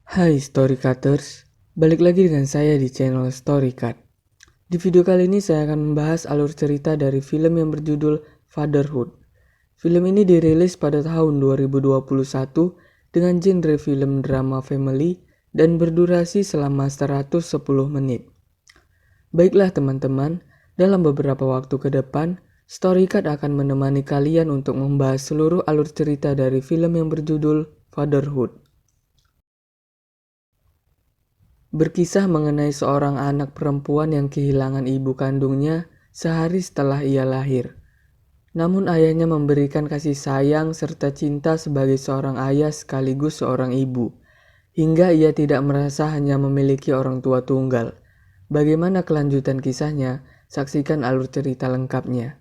Hai Storycutters, balik lagi dengan saya di channel Storycut. Di video kali ini saya akan membahas alur cerita dari film yang berjudul Fatherhood. Film ini dirilis pada tahun 2021 dengan genre film drama family dan berdurasi selama 110 menit. Baiklah teman-teman, dalam beberapa waktu ke depan, Storycut akan menemani kalian untuk membahas seluruh alur cerita dari film yang berjudul Fatherhood. Berkisah mengenai seorang anak perempuan yang kehilangan ibu kandungnya sehari setelah ia lahir. Namun ayahnya memberikan kasih sayang serta cinta sebagai seorang ayah sekaligus seorang ibu, hingga ia tidak merasa hanya memiliki orang tua tunggal. Bagaimana kelanjutan kisahnya? Saksikan alur cerita lengkapnya.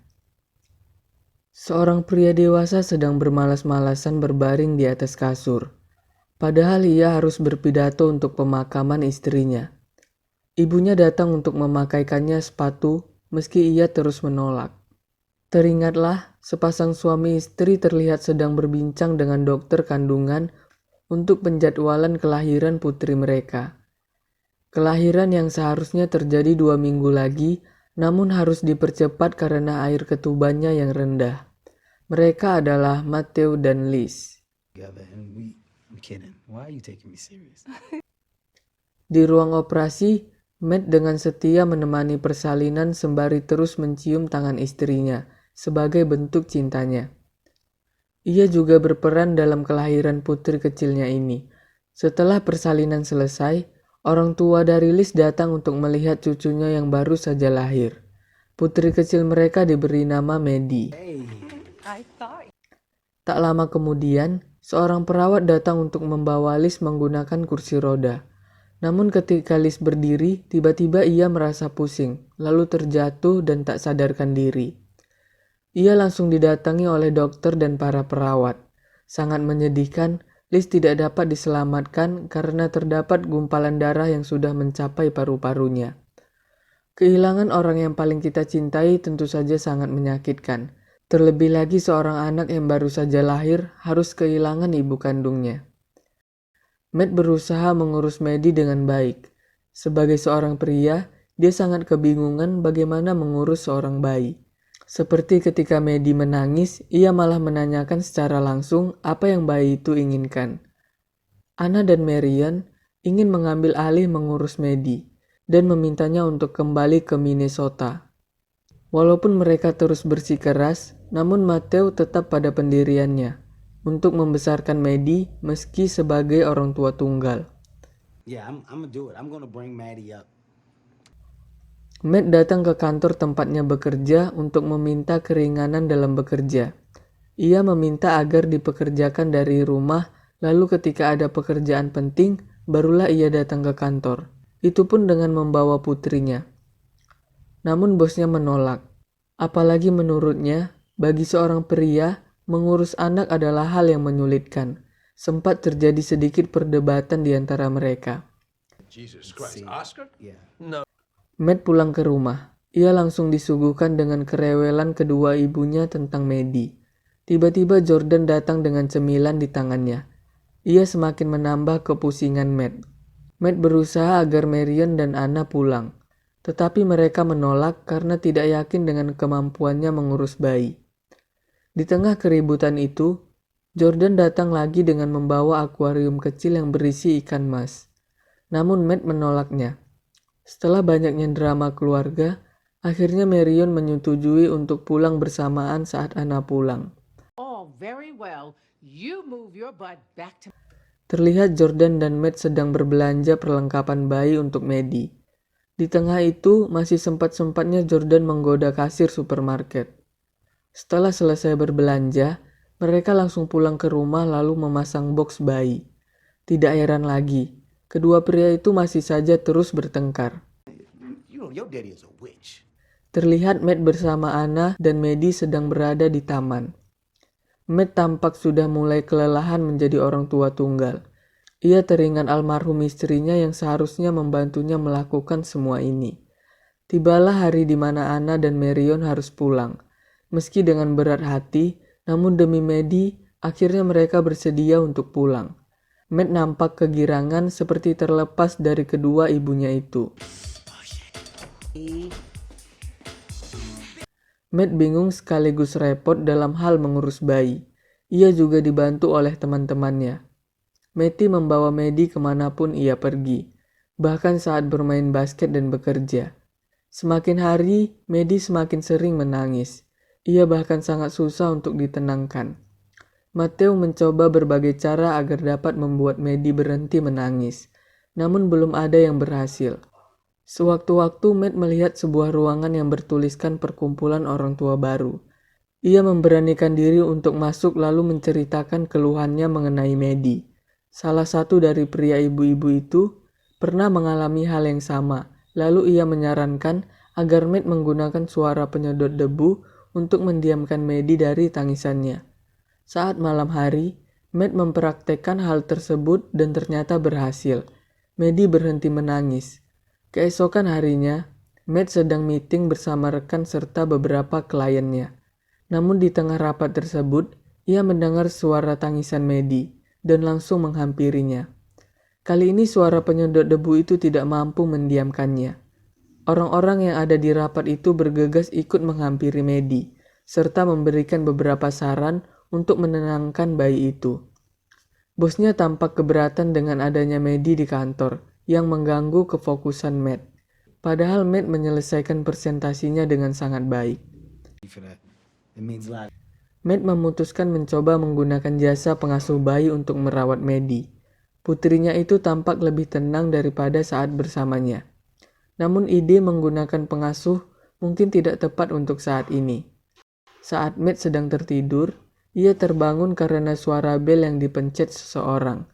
Seorang pria dewasa sedang bermalas-malasan berbaring di atas kasur. Padahal ia harus berpidato untuk pemakaman istrinya. Ibunya datang untuk memakaikannya sepatu meski ia terus menolak. Teringatlah, sepasang suami istri terlihat sedang berbincang dengan dokter kandungan untuk penjadwalan kelahiran putri mereka. Kelahiran yang seharusnya terjadi 2 minggu lagi, namun harus dipercepat karena air ketubannya yang rendah. Mereka adalah Matthew dan Liz. I'm kidding. Why are you taking me serious? Di ruang operasi, Matt dengan setia menemani persalinan sembari terus mencium tangan istrinya sebagai bentuk cintanya. Ia juga berperan dalam kelahiran putri kecilnya ini. Setelah persalinan selesai, orang tua dari Liz datang untuk melihat cucunya yang baru saja lahir. Putri kecil mereka diberi nama Maddie. Tak lama kemudian, seorang perawat datang untuk membawa Liz menggunakan kursi roda. Namun ketika Liz berdiri, tiba-tiba ia merasa pusing, lalu terjatuh dan tak sadarkan diri. Ia langsung didatangi oleh dokter dan para perawat. Sangat menyedihkan, Liz tidak dapat diselamatkan karena terdapat gumpalan darah yang sudah mencapai paru-parunya. Kehilangan orang yang paling kita cintai tentu saja sangat menyakitkan. Terlebih lagi seorang anak yang baru saja lahir harus kehilangan ibu kandungnya. Matt berusaha mengurus Maddie dengan baik. Sebagai seorang pria, dia sangat kebingungan bagaimana mengurus seorang bayi. Seperti ketika Maddie menangis, ia malah menanyakan secara langsung apa yang bayi itu inginkan. Anna dan Marion ingin mengambil alih mengurus Maddie dan memintanya untuk kembali ke Minnesota. Walaupun mereka terus bersikeras, namun Matthew tetap pada pendiriannya untuk membesarkan Maddie meski sebagai orang tua tunggal. Yeah, I'm gonna do it. I'm gonna bring Maddie up. Matt datang ke kantor tempatnya bekerja untuk meminta keringanan dalam bekerja. Ia meminta agar dipekerjakan dari rumah, lalu ketika ada pekerjaan penting, barulah ia datang ke kantor. Itu pun dengan membawa putrinya. Namun bosnya menolak. Apalagi menurutnya, bagi seorang pria, mengurus anak adalah hal yang menyulitkan. Sempat terjadi sedikit perdebatan di antara mereka. Jesus Christ, Oscar? Yeah. Matt pulang ke rumah. Ia langsung disuguhkan dengan kerewelan kedua ibunya tentang Maddie. Tiba-tiba Jordan datang dengan cemilan di tangannya. Ia semakin menambah kepusingan Matt. Matt berusaha agar Marion dan Anna pulang. Tetapi mereka menolak karena tidak yakin dengan kemampuannya mengurus bayi. Di tengah keributan itu, Jordan datang lagi dengan membawa akuarium kecil yang berisi ikan mas. Namun Matt menolaknya. Setelah banyaknya drama keluarga, akhirnya Marion menyetujui untuk pulang bersamaan saat Anna pulang. Oh, very well. You move your butt back to... Terlihat Jordan dan Matt sedang berbelanja perlengkapan bayi untuk Maddie. Di tengah itu, masih sempat-sempatnya Jordan menggoda kasir supermarket. Setelah selesai berbelanja, mereka langsung pulang ke rumah lalu memasang box bayi. Tidak heran lagi, kedua pria itu masih saja terus bertengkar. You know your daddy is a witch. Terlihat Matt bersama Anna dan Maddie sedang berada di taman. Matt tampak sudah mulai kelelahan menjadi orang tua tunggal. Ia teringat almarhum istrinya yang seharusnya membantunya melakukan semua ini. Tibalah hari di mana Anna dan Marion harus pulang. Meski dengan berat hati, namun demi Maddie, akhirnya mereka bersedia untuk pulang. Matt nampak kegirangan seperti terlepas dari kedua ibunya itu. Matt bingung sekaligus repot dalam hal mengurus bayi. Ia juga dibantu oleh teman-temannya. Matty membawa Maddie kemanapun ia pergi, bahkan saat bermain basket dan bekerja. Semakin hari, Maddie semakin sering menangis. Ia bahkan sangat susah untuk ditenangkan. Matthew mencoba berbagai cara agar dapat membuat Maddie berhenti menangis, namun belum ada yang berhasil. Sewaktu-waktu Matt melihat sebuah ruangan yang bertuliskan perkumpulan orang tua baru. Ia memberanikan diri untuk masuk lalu menceritakan keluhannya mengenai Maddie. Salah satu dari pria ibu-ibu itu pernah mengalami hal yang sama, lalu ia menyarankan agar Matt menggunakan suara penyedot debu untuk mendiamkan Maddie dari tangisannya. Saat malam hari, Matt mempraktekkan hal tersebut dan ternyata berhasil. Maddie berhenti menangis. Keesokan harinya, Matt sedang meeting bersama rekan serta beberapa kliennya. Namun di tengah rapat tersebut, ia mendengar suara tangisan Maddie dan langsung menghampirinya. Kali ini suara penyedot debu itu tidak mampu mendiamkannya. Orang-orang yang ada di rapat itu bergegas ikut menghampiri Maddie, serta memberikan beberapa saran untuk menenangkan bayi itu. Bosnya tampak keberatan dengan adanya Maddie di kantor, yang mengganggu kefokusan Matt. Padahal Matt menyelesaikan presentasinya dengan sangat baik. Matt memutuskan mencoba menggunakan jasa pengasuh bayi untuk merawat Maddie. Putrinya itu tampak lebih tenang daripada saat bersamanya. Namun ide menggunakan pengasuh mungkin tidak tepat untuk saat ini. Saat Matt sedang tertidur, ia terbangun karena suara bel yang dipencet seseorang.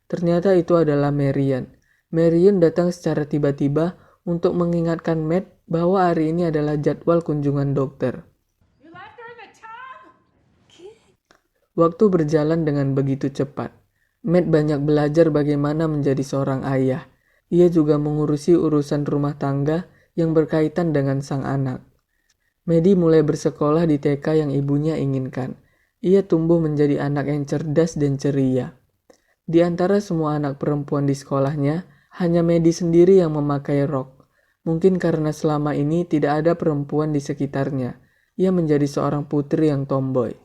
Ternyata itu adalah Marian. Marian datang secara tiba-tiba untuk mengingatkan Matt bahwa hari ini adalah jadwal kunjungan dokter. Waktu berjalan dengan begitu cepat. Matt banyak belajar bagaimana menjadi seorang ayah. Ia juga mengurusi urusan rumah tangga yang berkaitan dengan sang anak. Maddie mulai bersekolah di TK yang ibunya inginkan. Ia tumbuh menjadi anak yang cerdas dan ceria. Di antara semua anak perempuan di sekolahnya, hanya Maddie sendiri yang memakai rok. Mungkin karena selama ini tidak ada perempuan di sekitarnya. Ia menjadi seorang putri yang tomboy.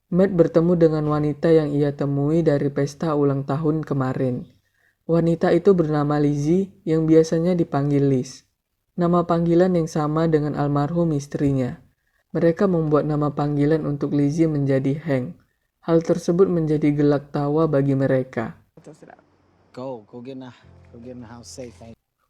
Matt bertemu dengan wanita yang ia temui dari pesta ulang tahun kemarin. Wanita itu bernama Lizzie yang biasanya dipanggil Liz. Nama panggilan yang sama dengan almarhum istrinya. Mereka membuat nama panggilan untuk Lizzie menjadi Hank. Hal tersebut menjadi gelak tawa bagi mereka. Go get in the house safe.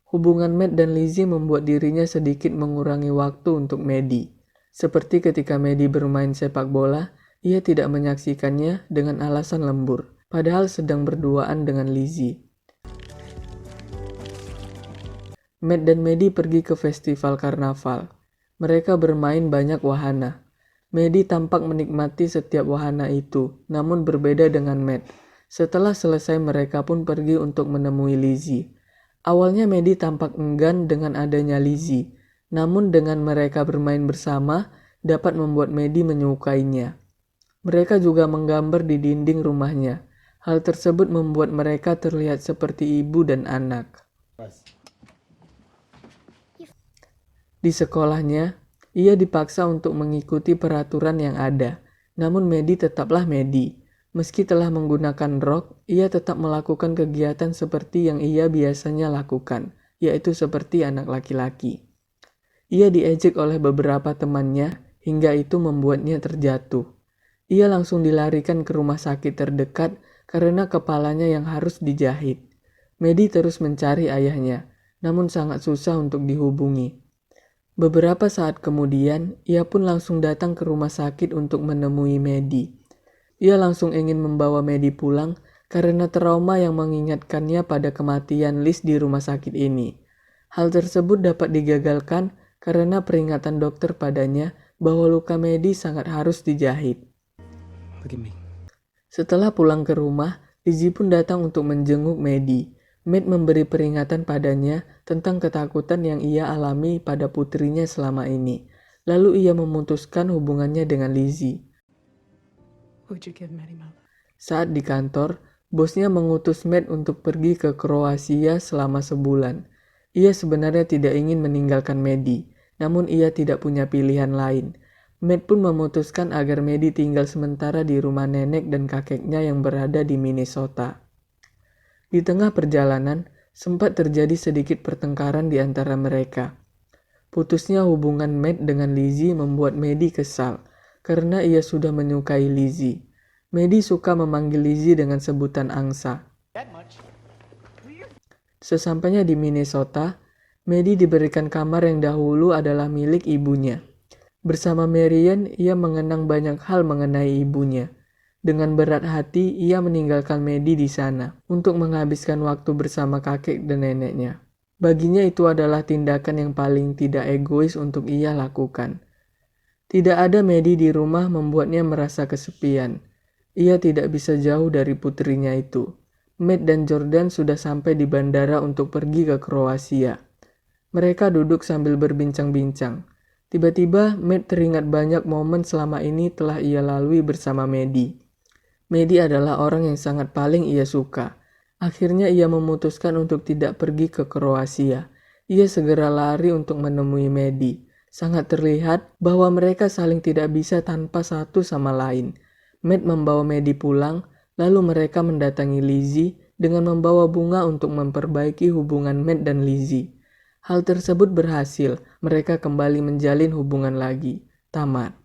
Hubungan Matt dan Lizzie membuat dirinya sedikit mengurangi waktu untuk Maddie. Seperti ketika Maddie bermain sepak bola, ia tidak menyaksikannya dengan alasan lembur, padahal sedang berduaan dengan Lizzie. Matt dan Maddie pergi ke festival karnaval. Mereka bermain banyak wahana. Maddie tampak menikmati setiap wahana itu, namun berbeda dengan Matt. Setelah selesai mereka pun pergi untuk menemui Lizzie. Awalnya Maddie tampak enggan dengan adanya Lizzie, namun dengan mereka bermain bersama dapat membuat Maddie menyukainya. Mereka juga menggambar di dinding rumahnya. Hal tersebut membuat mereka terlihat seperti ibu dan anak. Di sekolahnya, ia dipaksa untuk mengikuti peraturan yang ada. Namun Maddie tetaplah Maddie. Meski telah menggunakan rok, ia tetap melakukan kegiatan seperti yang ia biasanya lakukan, yaitu seperti anak laki-laki. Ia diejek oleh beberapa temannya, hingga itu membuatnya terjatuh. Ia langsung dilarikan ke rumah sakit terdekat karena kepalanya yang harus dijahit. Maddie terus mencari ayahnya, namun sangat susah untuk dihubungi. Beberapa saat kemudian, ia pun langsung datang ke rumah sakit untuk menemui Maddie. Ia langsung ingin membawa Maddie pulang karena trauma yang mengingatkannya pada kematian Liz di rumah sakit ini. Hal tersebut dapat digagalkan karena peringatan dokter padanya bahwa luka Maddie sangat harus dijahit. Look at me. Setelah pulang ke rumah, Lizzie pun datang untuk menjenguk Maddie. Matt memberi peringatan padanya tentang ketakutan yang ia alami pada putrinya selama ini. Lalu ia memutuskan hubungannya dengan Lizzie. Saat di kantor, bosnya mengutus Matt untuk pergi ke Kroasia selama sebulan. Ia sebenarnya tidak ingin meninggalkan Maddie, namun ia tidak punya pilihan lain. Matt pun memutuskan agar Maddie tinggal sementara di rumah nenek dan kakeknya yang berada di Minnesota. Di tengah perjalanan, sempat terjadi sedikit pertengkaran di antara mereka. Putusnya hubungan Matt dengan Lizzie membuat Maddie kesal, karena ia sudah menyukai Lizzie. Maddie suka memanggil Lizzie dengan sebutan angsa. Sesampainya di Minnesota, Maddie diberikan kamar yang dahulu adalah milik ibunya. Bersama Marian, ia mengenang banyak hal mengenai ibunya. Dengan berat hati, ia meninggalkan Maddie di sana untuk menghabiskan waktu bersama kakek dan neneknya. Baginya itu adalah tindakan yang paling tidak egois untuk ia lakukan. Tidak ada Maddie di rumah membuatnya merasa kesepian. Ia tidak bisa jauh dari putrinya itu. Matt dan Jordan sudah sampai di bandara untuk pergi ke Kroasia. Mereka duduk sambil berbincang-bincang. Tiba-tiba Matt teringat banyak momen selama ini telah ia lalui bersama Maddie. Maddie adalah orang yang sangat paling ia suka. Akhirnya ia memutuskan untuk tidak pergi ke Kroasia. Ia segera lari untuk menemui Maddie. Sangat terlihat bahwa mereka saling tidak bisa tanpa satu sama lain. Matt membawa Maddie pulang, lalu mereka mendatangi Lizzie dengan membawa bunga untuk memperbaiki hubungan Matt dan Lizzie. Hal tersebut berhasil, mereka kembali menjalin hubungan lagi. Tamat.